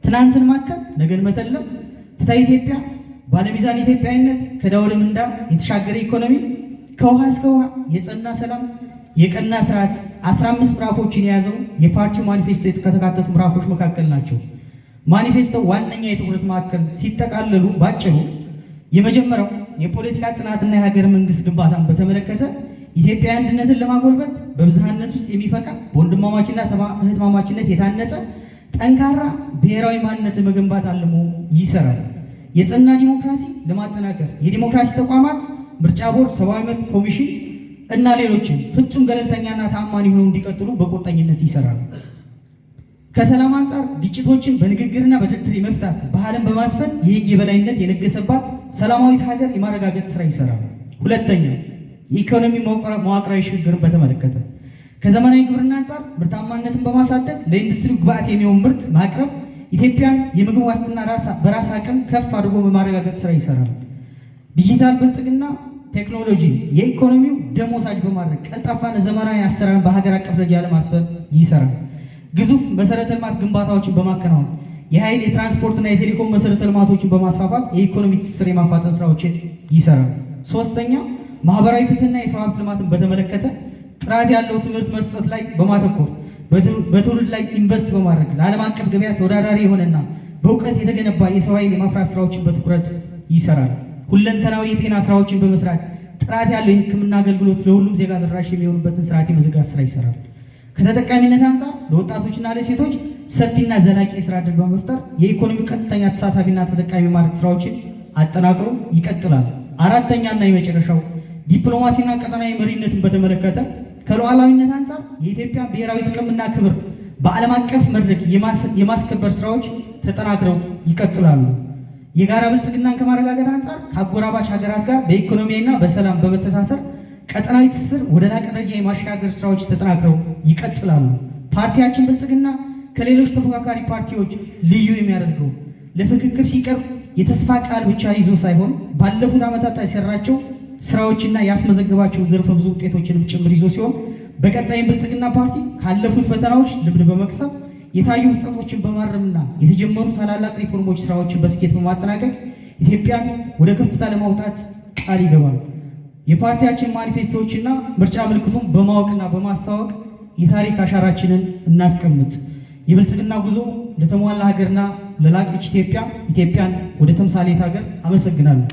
ትናንትን ማከል ነገን መተለም፣ ፍትሐዊ ኢትዮጵያ፣ ባለሚዛን ኢትዮጵያዊነት፣ ከዳውለ ምንዳ የተሻገረ ኢኮኖሚ፣ ከውሃ እስከ ውሃ የጸና ሰላም፣ የቀና ስርዓት 15 ምዕራፎችን የያዘው የፓርቲው ማኒፌስቶ ከተካተቱ ምዕራፎች መካከል ናቸው። ማኒፌስቶ ዋነኛ የትኩረት ማዕከል ሲጠቃለሉ ባጭሩ የመጀመሪያው የፖለቲካ ጽናትና የሀገር መንግስት ግንባታን በተመለከተ ኢትዮጵያ አንድነትን ለማጎልበት በብዝሃነት ውስጥ የሚፈካ በወንድማማችና እህትማማችነት የታነጸ ጠንካራ ብሔራዊ ማንነትን መገንባት አልሞ ይሰራል። የጸና ዲሞክራሲ ለማጠናከር የዲሞክራሲ ተቋማት ምርጫ ቦርድ፣ ሰብአዊ መብት ኮሚሽን እና ሌሎችም ፍጹም ገለልተኛና ተአማኒ ሆነው እንዲቀጥሉ በቁርጠኝነት ይሰራል። ከሰላም አንጻር ግጭቶችን በንግግርና በድርድር የመፍታት ባህልን በማስፈን የህግ የበላይነት የነገሰባት ሰላማዊት ሀገር የማረጋገጥ ስራ ይሰራል። ሁለተኛ የኢኮኖሚ መዋቅራዊ ሽግግርን በተመለከተ ከዘመናዊ ግብርና አንጻር ምርታማነትን በማሳደግ ለኢንዱስትሪ ግብዓት የሚሆን ምርት ማቅረብ ኢትዮጵያን የምግብ ዋስትና በራስ አቅም ከፍ አድርጎ በማረጋገጥ ስራ ይሰራል። ዲጂታል ብልጽግና ቴክኖሎጂ የኢኮኖሚው ደም ወሳጅ በማድረግ ቀልጣፋና ዘመናዊ አሰራርን በሀገር አቀፍ ደረጃ ለማስፈን ይሰራል። ግዙፍ መሰረተ ልማት ግንባታዎችን በማከናወን የኃይል የትራንስፖርትና የቴሌኮም መሰረተ ልማቶችን በማስፋፋት የኢኮኖሚ ትስስር የማፋጠን ስራዎችን ይሰራል። ሶስተኛ ማህበራዊ ፍትህና የሰው ሀብት ልማትን በተመለከተ ጥራት ያለው ትምህርት መስጠት ላይ በማተኮር በትውልድ ላይ ኢንቨስት በማድረግ ለዓለም አቀፍ ገበያ ተወዳዳሪ የሆነና በእውቀት የተገነባ የሰው ኃይል የማፍራት ስራዎችን በትኩረት ይሰራል። ሁለንተናዊ የጤና ስራዎችን በመስራት ጥራት ያለው የሕክምና አገልግሎት ለሁሉም ዜጋ ተደራሽ የሚሆኑበትን ስርዓት የመዘርጋት ስራ ይሰራል። ከተጠቃሚነት አንጻር ለወጣቶችና ለሴቶች ሰፊና ዘላቂ የስራ ዕድል በመፍጠር የኢኮኖሚ ቀጥተኛ ተሳታፊና ተጠቃሚ ማድረግ ስራዎችን አጠናክሮ ይቀጥላል። አራተኛና የመጨረሻው ዲፕሎማሲና ቀጠናዊ መሪነትን በተመለከተ ከሉዓላዊነት አንጻር የኢትዮጵያ ብሔራዊ ጥቅምና ክብር በዓለም አቀፍ መድረክ የማስከበር ስራዎች ተጠናክረው ይቀጥላሉ። የጋራ ብልጽግናን ከማረጋገጥ አንጻር ከአጎራባች ሀገራት ጋር በኢኮኖሚያዊና በሰላም በመተሳሰር ቀጠናዊ ትስስር ወደ ላቀ ደረጃ የማሸጋገር ስራዎች ተጠናክረው ይቀጥላሉ። ፓርቲያችን ብልጽግና ከሌሎች ተፎካካሪ ፓርቲዎች ልዩ የሚያደርገው ለፍክክር ሲቀርብ የተስፋ ቃል ብቻ ይዞ ሳይሆን ባለፉት ዓመታት የሰራቸው ስራዎችና ያስመዘገባቸው ዘርፈ ብዙ ውጤቶችንም ጭምር ይዞ ሲሆን በቀጣይም ብልጽግና ፓርቲ ካለፉት ፈተናዎች ልምድ በመቅሰም የታዩ ውጤቶችን በማረምና የተጀመሩ ታላላቅ ሪፎርሞች ስራዎችን በስኬት በማጠናቀቅ ኢትዮጵያን ወደ ከፍታ ለማውጣት ቃል ይገባል። የፓርቲያችን ማኒፌስቶዎችና ምርጫ ምልክቱን በማወቅና በማስተዋወቅ የታሪክ አሻራችንን እናስቀምጥ። የብልጽግና ጉዞ ለተሟላ ሀገርና ለላቀች ኢትዮጵያን ወደ ተምሳሌት ሀገር። አመሰግናለሁ።